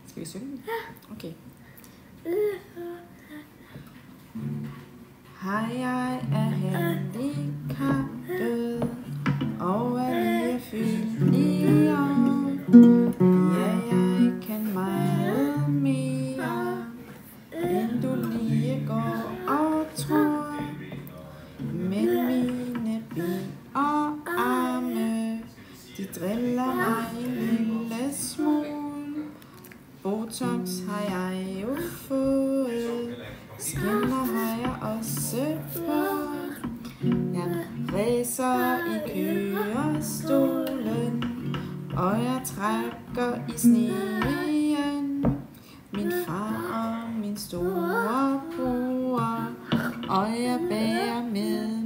Skal vi synge? Okay. Hej, jeg er handicappet og er lige fyldt 9 år. Ja, jeg kan meget mere, end du lige går og tror. Men mine ben og arme, de driller mig en lille smule. Botox har jeg jo fået, skinner har jeg også på. Jeg ræser i kørestolen, og jeg trækker i sneen. Min far og min store bror, og jeg bærer med